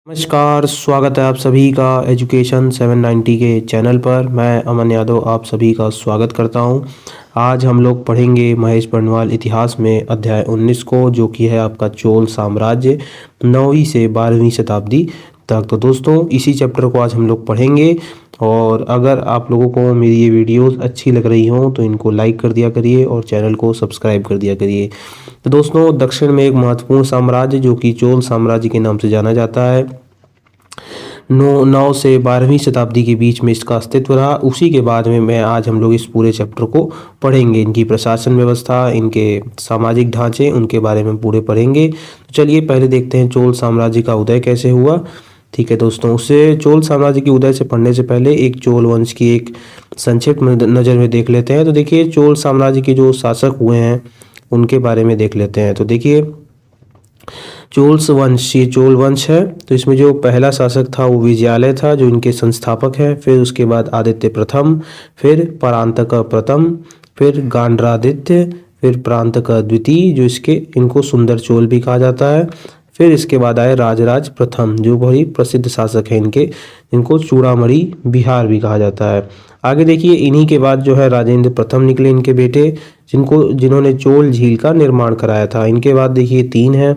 नमस्कार, स्वागत है आप सभी का एजुकेशन 790 के चैनल पर। मैं अमन यादव आप सभी का स्वागत करता हूं। आज हम लोग पढ़ेंगे महेश बर्णवाल इतिहास में अध्याय 19 को, जो कि है आपका चोल साम्राज्य 9वीं से 12वीं शताब्दी तक। तो दोस्तों इसी चैप्टर को आज हम लोग पढ़ेंगे। और अगर आप लोगों को मेरी ये वीडियोस अच्छी लग रही हों तो इनको लाइक कर दिया करिए और चैनल को सब्सक्राइब कर दिया करिए। तो दोस्तों दक्षिण में एक महत्वपूर्ण साम्राज्य जो कि चोल साम्राज्य के नाम से जाना जाता है, 9 से 12वीं शताब्दी के बीच में इसका अस्तित्व रहा। उसी के बाद में आज हम लोग इस पूरे चैप्टर को पढ़ेंगे। इनकी प्रशासन व्यवस्था, इनके सामाजिक ढांचे, उनके बारे में पूरे पढ़ेंगे। तो चलिए पहले देखते हैं चोल साम्राज्य का उदय कैसे हुआ। ठीक है दोस्तों, उससे चोल साम्राज्य के उदय से पढ़ने से पहले एक चोल वंश की एक संक्षिप्त नज़र में देख लेते हैं। तो देखिए चोल साम्राज्य के जो शासक हुए हैं उनके बारे में देख लेते हैं। तो देखिए चोल्स वंश, ये चोल वंश है। तो इसमें जो पहला शासक था वो विजयालय था, जो इनके संस्थापक है। फिर उसके बाद आदित्य प्रथम, फिर परांतक प्रथम, फिर गांडरादित्य, फिर परांतक द्वितीय, जो इनको सुंदर चोल भी कहा जाता है। फिर इसके बाद आए राजराज प्रथम, जो बड़ी प्रसिद्ध शासक है इनको चूड़ामणि बिहार भी कहा जाता है। आगे देखिए इन्हीं के बाद जो है राजेंद्र प्रथम निकले, इनके बेटे, जिन्होंने चोल झील का निर्माण कराया था। इनके बाद देखिए 3 है,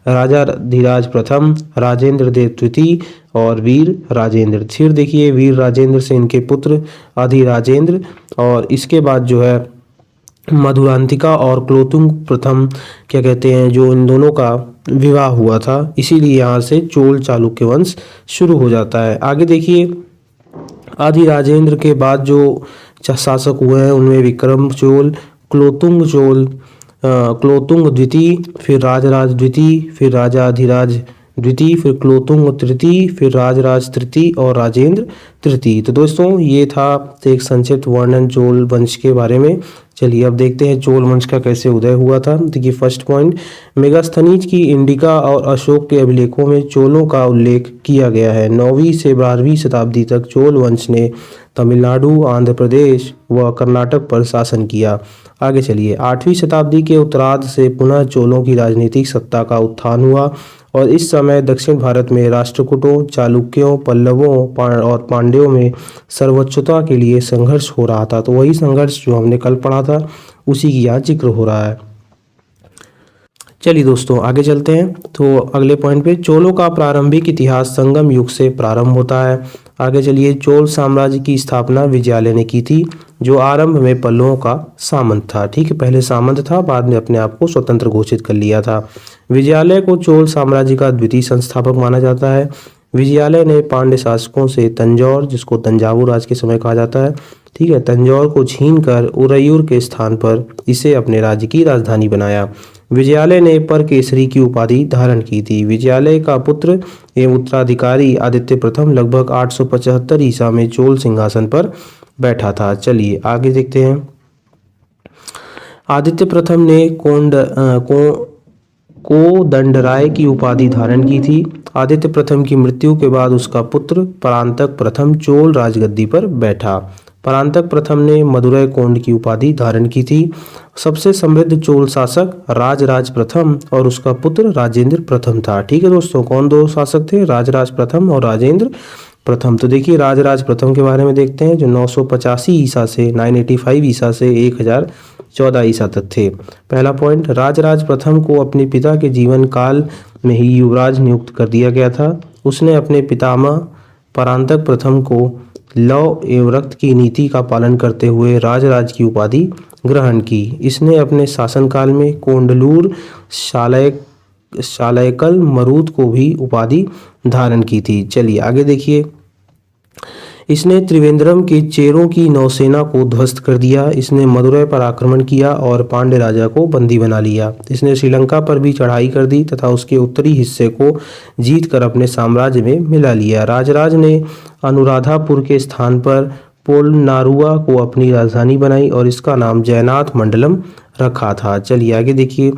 राजा धीराज प्रथम, राजेंद्र देव द्वितीय और वीर राजेंद्र। फिर देखिए वीर राजेंद्र से इनके पुत्र अधिराजेंद्र, और इसके बाद जो है मधुरांतिका और क्लोतुंग प्रथम, क्या कहते हैं, जो इन दोनों का विवाह हुआ था, इसीलिए यहाँ से चोल चालुक्य वंश शुरू हो जाता है। आगे देखिए अधिराजेंद्र के बाद जो शासक हुए हैं उनमें विक्रम चोल, क्लोतुंग चोल, क्लोतुंग द्वितीय, फिर राजराज द्वितीय, फिर राजा अधिराज द्वितीय, फिर क्लोतुंग तृतीय, फिर राजराज तृतीय और राजेंद्र तृतीय। तो दोस्तों ये था एक संक्षिप्त वर्णन चोल वंश के बारे में। चलिए अब देखते हैं चोल वंश का कैसे उदय हुआ था। देखिए फर्स्ट पॉइंट, मेगास्थनीज की इंडिका और अशोक के अभिलेखों में चोलों का उल्लेख किया गया है। 9वीं से 12वीं शताब्दी तक चोल वंश ने तमिलनाडु, आंध्र प्रदेश व कर्नाटक पर शासन किया। आगे चलिए 8वीं शताब्दी के उत्तरार्ध से पुनः चोलों की राजनीतिक सत्ता का उत्थान हुआ और इस समय दक्षिण भारत में राष्ट्रकूटों, चालुक्यों, पल्लवों और पांड्यों में सर्वोच्चता के लिए संघर्ष हो रहा था। तो वही संघर्ष जो हमने कल पढ़ा था उसी की यहाँ जिक्र हो रहा है। चलिए दोस्तों आगे चलते हैं। तो अगले पॉइंट पे, चोलों का प्रारंभिक इतिहास संगम युग से प्रारंभ होता है। आगे चलिए, चोल साम्राज्य की स्थापना विजयालय ने की थी, जो आरंभ में पल्लवों का सामंत था। ठीक है, पहले सामंत था, बाद में अपने आप को स्वतंत्र घोषित कर लिया था। विजयालय को चोल साम्राज्य का द्वितीय संस्थापक माना जाता है। विजयालय ने पांड्य शासकों से तंजौर, जिसको तंजावुर आज के समय कहा जाता है, ठीक है, तंजौर को छीनकर उरैयूर के स्थान पर इसे अपने राज्य की राजधानी बनाया। विजयालय ने परकेसरी की उपाधि धारण की थी। विजयालय का पुत्र एवं उत्तराधिकारी आदित्य प्रथम लगभग 875 ईसा में चोल सिंहासन पर बैठा था। चलिए आगे देखते हैं। आदित्य प्रथम ने कोदंडराय की उपाधि धारण की थी। आदित्य प्रथम की मृत्यु के बाद उसका पुत्र परांतक प्रथम चोल राजगद्दी पर बैठा। परांतक प्रथम ने मदुरै कोंड की उपाधि धारण की थी। सबसे समृद्ध चोल शासक राजराज प्रथम और उसका पुत्र राजेंद्र प्रथम था। ठीक है दोस्तों, कौन दो शासक थे? राजराज प्रथम और राजेंद्र प्रथम। तो देखिए राजराज प्रथम के बारे में देखते हैं, जो 985 ईसा से 985 ईसा से 1014 ईसा तक थे। पहला पॉइंट, राजराज प्रथम को अपने पिता के जीवन काल में ही युवराज नियुक्त कर दिया गया था। उसने अपने पितामह परांतक प्रथम को लौ एवं रक्त की नीति का पालन करते हुए राजराज की उपाधि ग्रहण की। इसने अपने शासनकाल में कोंडलूर, शालयकल, मरुद को भी उपाधि धारण की थी। चलिए आगे देखिए, इसने त्रिवेंद्रम के चेरों की नौसेना को ध्वस्त कर दिया। इसने मदुरै पर आक्रमण किया और पांड्य राजा को बंदी बना लिया। इसने श्रीलंका पर भी चढ़ाई कर दी तथा उसके उत्तरी हिस्से को जीतकर अपने साम्राज्य में मिला लिया। राजराज ने अनुराधापुर के स्थान पर पोलनारुआ को अपनी राजधानी बनाई और इसका नाम जयनाथ मंडलम रखा था। चलिए आगे देखिए,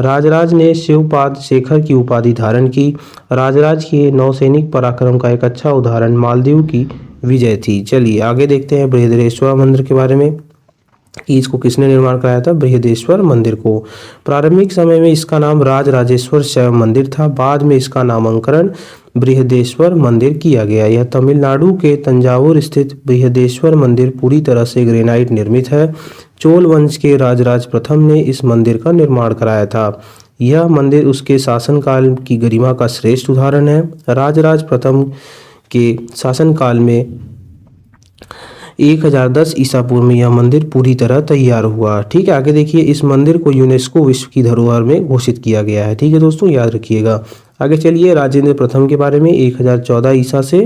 राजराज ने शिवपाद शेखर की उपाधि धारण की। राजराज के नौसैनिक पराक्रम का एक अच्छा उदाहरण मालदीव की विजय थी। चलिए आगे देखते हैं बृहदेश्वर मंदिर के बारे में। कि इसको किसने निर्माण कराया था? बृहदेश्वर मंदिर को। प्रारंभिक समय में इसका नाम राजराजेश्वर शैव मंदिर था, बाद में इसका नामकरण बृहदेश्वर मंदिर किया गया। यह तमिलनाडु के तंजावुर स्थित बृहदेश्वर मंदिर पूरी तरह से ग्रेनाइट निर्मित है। चोल वंश के राजराज प्रथम ने इस मंदिर का निर्माण कराया था। यह मंदिर उसके शासनकाल की गरिमा का श्रेष्ठ उदाहरण है। राजराज प्रथम के शासनकाल में 1010 ईसा पूर्व में यह मंदिर पूरी तरह तैयार हुआ। ठीक है, आगे देखिए, इस मंदिर को यूनेस्को विश्व की धरोहर में घोषित किया गया है। ठीक है दोस्तों, याद रखिएगा। आगे चलिए, राजेंद्र प्रथम के बारे में 1014 ईसा से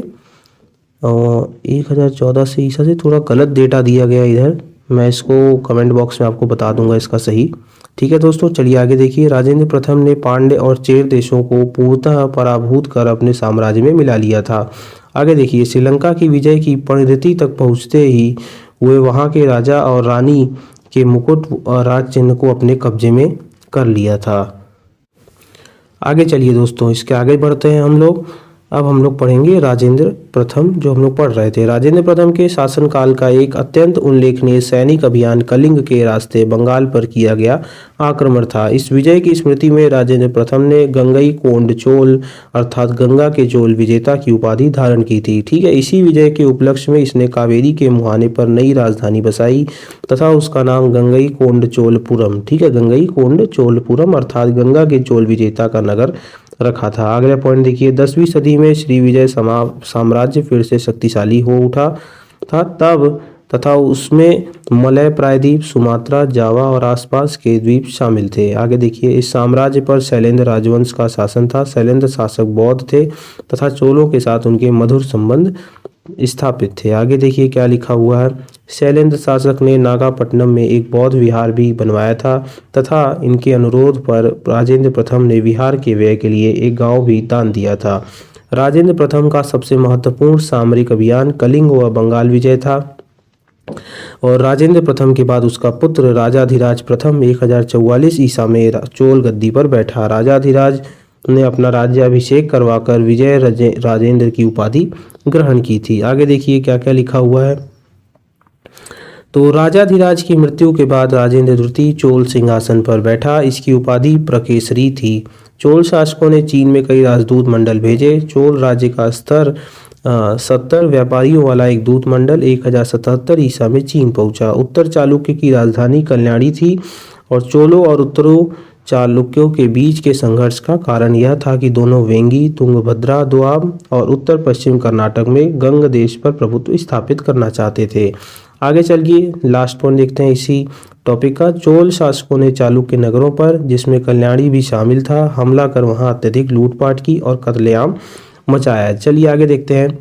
1014 से ईसा से थोड़ा गलत डेटा दिया गया इधर, मैं इसको कमेंट बॉक्स में आपको बता दूंगा इसका सही। ठीक है दोस्तों, चलिए आगे देखिए। राजेंद्र प्रथम ने पांड्य और चेर देशों को पूर्णतः पराभूत कर अपने साम्राज्य में मिला लिया था। आगे देखिए, श्रीलंका की विजय की परिणति तक पहुंचते ही वे वहां के राजा और रानी के मुकुट और राज चिन्ह को अपने कब्जे में कर लिया था। आगे चलिए दोस्तों, इसके आगे बढ़ते हैं हम लोग। अब हम लोग पढ़ेंगे राजेंद्र प्रथम, जो हम लोग पढ़ रहे थे। राजेंद्र प्रथम के शासनकाल का एक अत्यंत उल्लेखनीय सैनिक अभियान कलिंग के रास्ते बंगाल पर किया गया आक्रमण था। इस विजय की स्मृति में राजेंद्र प्रथम ने गंगई कोंड चोल अर्थात गंगा के चोल विजेता की उपाधि धारण की थी। ठीक है, इसी विजय के उपलक्ष्य में इसने कावेरी के मुहाने पर नई राजधानी बसाई तथा उसका नाम गंगई कोंड चोलपुरम, ठीक है, गंगई कोंड चोलपुरम अर्थात गंगा के चोल विजेता का नगर रखा था। अगला पॉइंट देखिए, 10वीं सदी में श्री विजय साम्राज्य फिर से शक्तिशाली हो उठा था तब तथा उसमें मलय प्रायद्वीप, सुमात्रा, जावा और आसपास के द्वीप शामिल थे। आगे देखिए, इस साम्राज्य पर शैलेंद्र राजवंश का शासन था। शैलेंद्र शासक बौद्ध थे तथा चोलों के साथ उनके मधुर संबंध स्थापित थे। आगे देखिए क्या लिखा हुआ है। शैलेंद्र शासक ने नागापट्टनम में एक बौद्ध विहार भी बनवाया था तथा इनके अनुरोध पर राजेंद्र प्रथम ने विहार के व्यय के लिए एक गांव भी दान दिया था। राजेंद्र प्रथम का सबसे महत्वपूर्ण सामरिक अभियान कलिंग व बंगाल विजय था और राजेंद्र प्रथम के बाद उसका पुत्र राजाधिराज प्रथम 1044 ईसा में चोल गद्दी पर बैठा। राजाधिराज ने अपना राज्याभिषेक करवाकर विजय राजेंद्र की उपाधि ग्रहण की थी। आगे देखिए क्या क्या लिखा हुआ है। तो राजाधिराज की मृत्यु के बाद राजेंद्र द्वितीय चोल सिंहासन पर बैठा। इसकी उपाधि प्रकेसरी थी। चोल शासकों ने चीन में कई राजदूत मंडल भेजे। चोल राज्य का स्तर 70 व्यापारियों वाला एक दूत मंडल 1077 ईसा में चीन पहुंचा। उत्तर चालुक्य की राजधानी कल्याणी थी और चोलों और उत्तरों चालुक्यों के बीच के संघर्ष का कारण यह था कि दोनों वेंगी, तुंगभद्रा, दोआब और उत्तर पश्चिम कर्नाटक में गंग देश पर प्रभुत्व स्थापित करना चाहते थे। आगे चलिए लास्ट पॉइंट देखते हैं इसी टॉपिक का। चोल शासकों ने चालुक्य नगरों पर, जिसमें कल्याणी भी शामिल था, हमला कर वहां अत्यधिक लूटपाट की और कत्लेआम मचाया। चलिए आगे देखते हैं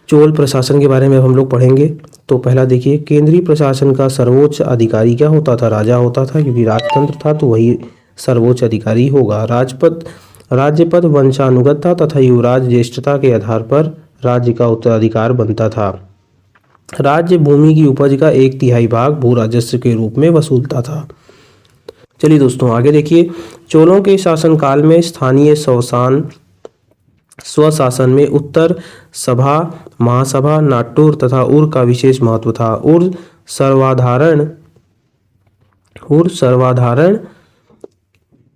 चोल प्रशासन के बारे में हम लोग पढ़ेंगे। तो पहला देखिए, केंद्रीय प्रशासन का सर्वोच्च अधिकारी क्या होता था? राजा होता था, क्योंकि राजतंत्र था तो वही सर्वोच्च अधिकारी होगा। राज्यपद वंशानुगत था तथा युवराज ज्येष्ठता के आधार पर राज्य का उत्तराधिकार बनता था। राज्य भूमि की उपज का 1/3 भाग भू राजस्व के रूप में वसूलता था। चलिए दोस्तों आगे देखिए, चोलों के शासनकाल में स्थानीय स्वशासन में उत्तर सभा, महासभा, नाट्टुर तथा उर का विशेष महत्व था। उर सर्वाधारण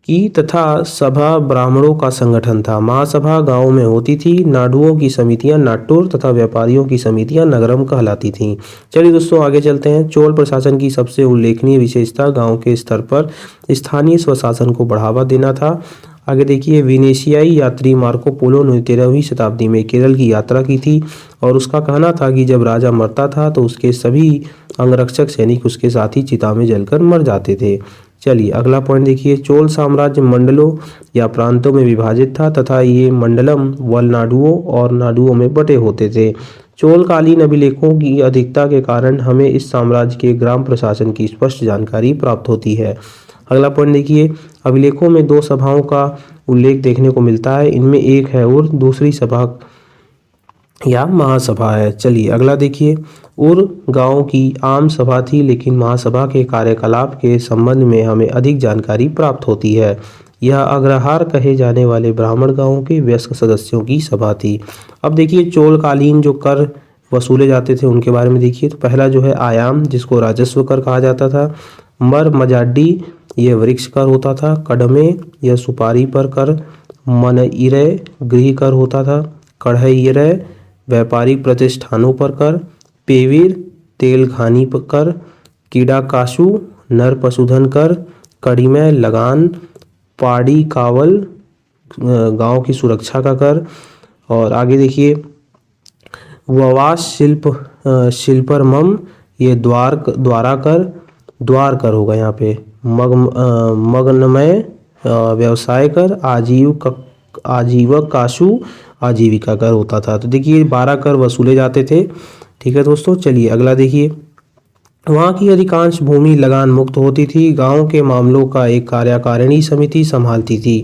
की तथा सभा ब्राह्मणों का संगठन था। महासभा गांवों में होती थी। नाडुओं की समितियां नाट्टुर तथा व्यापारियों की समितियां नगरम कहलाती थीं। चलिए दोस्तों आगे चलते हैं। चोल प्रशासन की सबसे उल्लेखनीय विशेषता गांव के स्तर पर स्थानीय स्वशासन को बढ़ावा देना था। आगे देखिए, विनेशियाई यात्री मार्को पोलो ने 13वीं शताब्दी में केरल की यात्रा की थी और उसका कहना था कि जब राजा मरता था तो उसके सभी अंगरक्षक सैनिक उसके साथ ही चिता में जलकर मर जाते थे। चलिए अगला पॉइंट देखिए, चोल साम्राज्य मंडलों या प्रांतों में विभाजित था तथा ये मंडलम वलनाडुओं और नाडुओं में बटे होते थे। चोलकालीन अभिलेखों की अधिकता के कारण हमें इस साम्राज्य के ग्राम प्रशासन की स्पष्ट जानकारी प्राप्त होती है। अगला पॉइंट देखिए, अभिलेखों में 2 सभाओं का उल्लेख देखने को मिलता है। इनमें एक है उर, दूसरी सभा या महासभा है। चलिए अगला देखिए, उर गांव की आम सभा थी, लेकिन महासभा के कार्यकलाप के संबंध में हमें अधिक जानकारी प्राप्त होती है। यह अग्रहार कहे जाने वाले ब्राह्मण गांवों के वयस्क सदस्यों की सभा थी। अब देखिए, चोलकालीन जो कर वसूले जाते थे उनके बारे में देखिए। तो पहला जो है आयाम, जिसको राजस्व कर कहा जाता था। मर मजाडी, ये वृक्ष कर होता था। कड़मे, यह सुपारी पर कर। मनइरय, गृह कर होता था। कढ़इरय, व्यापारिक प्रतिष्ठानों पर कर। पेवीर, तेल घानी पर कर। कीड़ाकाशु, नर पशुधन कर। कड़िमय, लगान। पाड़ी कावल, गांव की सुरक्षा का कर। और आगे देखिए ववास शिल्प, शिल्परमम, ये द्वारा कर होगा यहाँ पे। मग्नमय, व्यवसाय कर। आजीवक काशु, आजीविका कर होता था। तो देखिए 12 कर वसूले जाते थे। ठीक है दोस्तों, चलिए अगला देखिए। वहाँ की अधिकांश भूमि लगान मुक्त होती थी। गांव के मामलों का एक कार्यकारिणी समिति संभालती थी।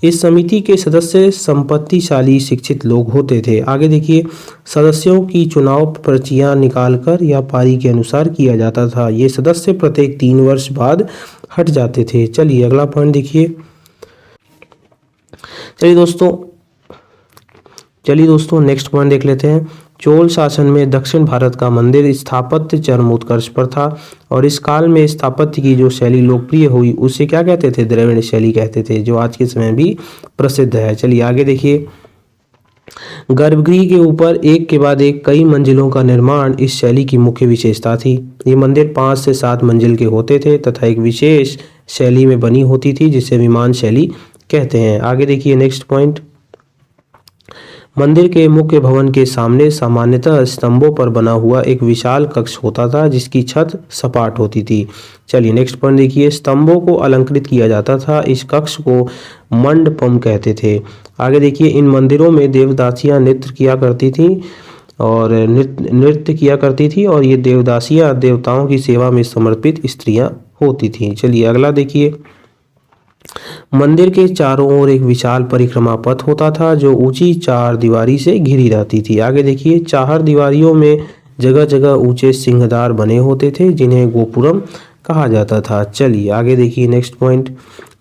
इस समिति के सदस्य संपत्तिशाली शिक्षित लोग होते थे। आगे देखिए, सदस्यों की चुनाव पर्चियां निकालकर या पारी के अनुसार किया जाता था। ये सदस्य प्रत्येक 3 वर्ष बाद हट जाते थे। चलिए अगला पॉइंट देखिए। चलिए दोस्तों नेक्स्ट पॉइंट देख लेते हैं। चोल शासन में दक्षिण भारत का मंदिर स्थापत्य चरमोत्कर्ष पर था और इस काल में स्थापत्य की जो शैली लोकप्रिय हुई उसे क्या कहते थे? द्रविड़ शैली कहते थे, जो आज के समय भी प्रसिद्ध है। चलिए आगे देखिए। गर्भगृह के ऊपर एक के बाद एक कई मंजिलों का निर्माण इस शैली की मुख्य विशेषता थी। ये मंदिर 5 से 7 मंजिल के होते थे तथा एक विशेष शैली में बनी होती थी जिसे विमान शैली कहते हैं। आगे देखिए नेक्स्ट पॉइंट। मंदिर के मुख्य भवन के सामने सामान्यतः स्तंभों पर बना हुआ एक विशाल कक्ष होता था जिसकी छत सपाट होती थी। चलिए नेक्स्ट पॉइंट देखिए। स्तंभों को अलंकृत किया जाता था। इस कक्ष को मंडपम कहते थे। आगे देखिए, इन मंदिरों में देवदासियां नृत्य किया करती थी और ये देवदासियां देवताओं की सेवा में समर्पित स्त्रियां होती थीं। चलिए अगला देखिए। मंदिर के चारों ओर एक विशाल परिक्रमा पथ होता था जो ऊंची 4 दीवारी से घिरी रहती थी। आगे देखिए, 4 दीवारियों में जगह जगह ऊंचे सिंहद्वार बने होते थे जिन्हें गोपुरम कहा जाता था। चलिए आगे देखिए नेक्स्ट पॉइंट।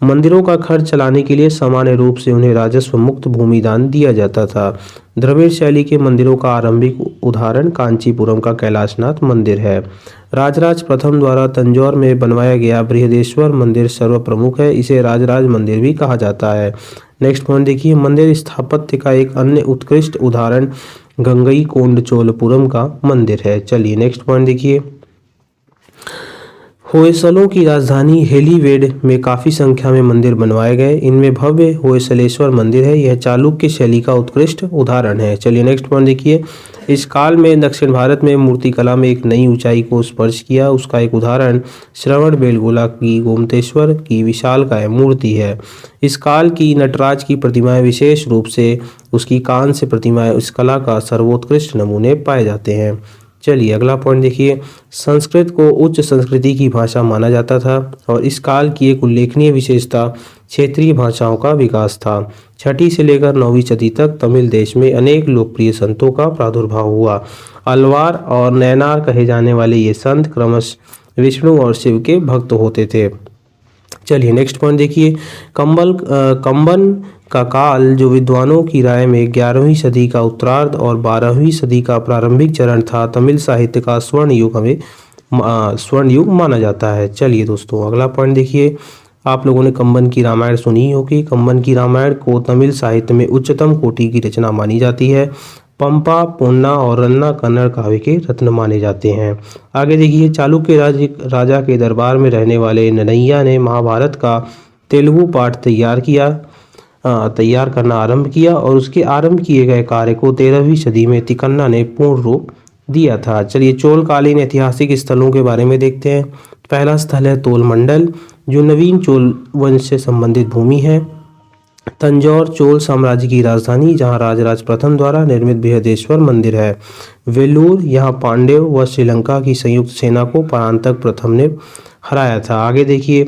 मंदिरों का खर्च चलाने के लिए सामान्य रूप से उन्हें राजस्व मुक्त भूमि दान दिया जाता था। द्रविड़ शैली के मंदिरों का आरंभिक उदाहरण कांचीपुरम का कैलाशनाथ मंदिर है। राजराज प्रथम द्वारा तंजौर में बनवाया गया बृहदेश्वर मंदिर सर्वप्रमुख है। इसे राजराज मंदिर भी कहा जाता है। नेक्स्ट पॉइंट देखिए। मंदिर स्थापत्य का एक अन्य उत्कृष्ट उदाहरण गंगईकोंडचोलपुरम का मंदिर है। चलिए नेक्स्ट पॉइंट देखिए। होयसलों की राजधानी हेलीवेड में काफी संख्या में मंदिर बनवाए गए। इनमें भव्य होयसलेश्वर मंदिर है। यह चालुक्य शैली का उत्कृष्ट उदाहरण है। चलिए नेक्स्ट पॉइंट देखिए। इस काल में दक्षिण भारत में मूर्तिकला में एक नई ऊंचाई को स्पर्श किया। उसका एक उदाहरण श्रवण बेलगोला की गोमतेश्वर की विशालकाय मूर्ति है। इस काल की नटराज की प्रतिमाएं, विशेष रूप से उसकी कांस्य प्रतिमाएं, इस कला का सर्वोत्कृष्ट नमूने पाए जाते हैं। चलिए अगला पॉइंट देखिए। संस्कृत को उच्च संस्कृति की भाषा माना जाता था और इस काल की एक उल्लेखनीय विशेषता क्षेत्रीय भाषाओं का विकास था। 6ठी से लेकर 9वीं सदी तक तमिल देश में अनेक लोकप्रिय संतों का प्रादुर्भाव हुआ। अलवार और नैनार कहे जाने वाले ये संत क्रमशः विष्णु और शिव के भक्त होते थे। चलिए नेक्स्ट पॉइंट देखिए। कंबन का काल, जो विद्वानों की राय में 11वीं सदी का उत्तरार्ध और 12वीं सदी का प्रारंभिक चरण था, तमिल साहित्य का स्वर्ण युग माना जाता है। चलिए दोस्तों अगला पॉइंट देखिए। आप लोगों ने कंबन की रामायण सुनी होगी। कंबन की रामायण को तमिल साहित्य में उच्चतम कोटि की रचना मानी जाती है। पंपा, पोन्ना और रन्ना कन्नड़ काव्य के रत्न माने जाते हैं। आगे देखिए। चालुक्य राजा के दरबार में रहने वाले नन्नैया ने महाभारत का तेलुगु पाठ तैयार करना आरंभ किया और उसके आरंभ किए गए कार्य को 13वीं सदी में तिकन्ना ने पूर्ण रूप दिया था। चलिए चोलकालीन ऐतिहासिक स्थलों के बारे में देखते हैं। पहला स्थल है तोल मंडल, जो नवीन चोल वंश से संबंधित भूमि है। तंजौर चोल साम्राज्य की राजधानी, जहां राजराज प्रथम द्वारा निर्मित बृहदेश्वर मंदिर है। वेलूर, यहाँ पांड्यों व श्रीलंका की संयुक्त सेना को परांतक प्रथम ने हराया था। आगे देखिए।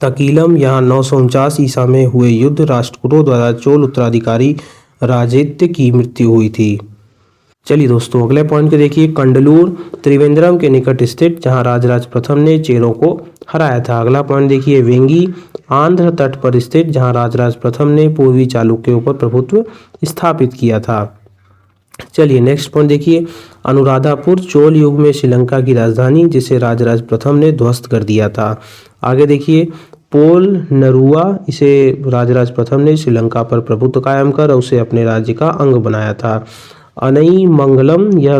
तकीलम, यहाँ 949 ईसा में हुए युद्ध राष्ट्रकूटों द्वारा चोल उत्तराधिकारी राजेत्य की मृत्यु हुई थी। चलिए दोस्तों अगले पॉइंट को देखिए। कंडलूर त्रिवेंद्रम के निकट स्थित, जहां राजराज प्रथम ने चेरों को हराया था। अगला पॉइंट देखिए। वेंगी, आंध्र तट पर स्थित, जहां राजराज प्रथम ने पूर्वी चालुक्य के ऊपर प्रभुत्व स्थापित किया था। चलिए नेक्स्ट पॉइंट देखिए, अनुराधापुर चोल युग में श्रीलंका की राजधानी जिसे राजराज प्रथम ने ध्वस्त कर दिया था। आगे देखिए, पोल नरुआ, इसे राजराज प्रथम ने श्रीलंका पर प्रभुत्व कायम कर उसे अपने राज्य का अंग बनाया था। अनई मंगलम, यह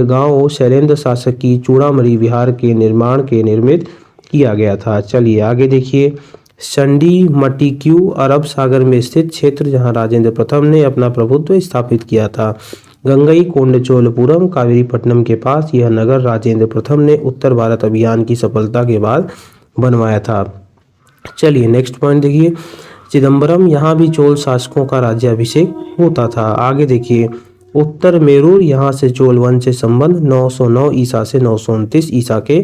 गांव शैलेंद्र शासक की चूड़ामणि विहार के निर्माण के निर्मित किया गया था। चलिए आगे देखिए, संडी मटिक्यू अरब सागर में स्थित क्षेत्र जहां राजेंद्र प्रथम ने अपना प्रभुत्व स्थापित किया था। गंगई कोंडचोलपुरम कावेरीपट्टनम के पास यह नगर राजेंद्र प्रथम ने उत्तर भारत अभियान की सफलता के बाद बनवाया था। चलिए नेक्स्ट पॉइंट देखिए, चिदम्बरम, यहाँ भी चोल शासकों का राज्याभिषेक होता था। आगे देखिए, उत्तर मेरूर, यहाँ से चोल वंश से संबंध 909 ईसा से 929 ईसा के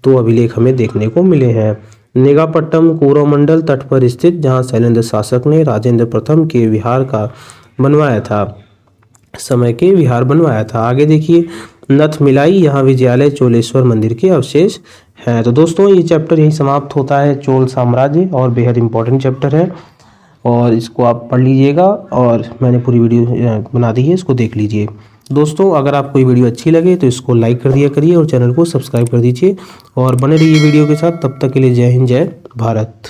2 अभिलेख हमें देखने को मिले हैं। नेगापट्टम कोरोमंडल तट पर स्थित जहाँ शैलेंद्र शासक ने राजेंद्र प्रथम के विहार का बनवाया था, समय के विहार बनवाया था। आगे देखिए, नथ मिलाई, यहाँ विजयालय चोलेश्वर मंदिर के अवशेष हैं। तो दोस्तों ये चैप्टर यहीं समाप्त होता है, चोल साम्राज्य, और बेहद इंपॉर्टेंट चैप्टर है और इसको आप पढ़ लीजिएगा और मैंने पूरी वीडियो बना दी है, इसको देख लीजिए। दोस्तों अगर आपको ये वीडियो अच्छी लगे तो इसको लाइक कर दिया करिए और चैनल को सब्सक्राइब कर दीजिए और बने रहिए वीडियो के साथ। तब तक के लिए जय हिंद, जय भारत।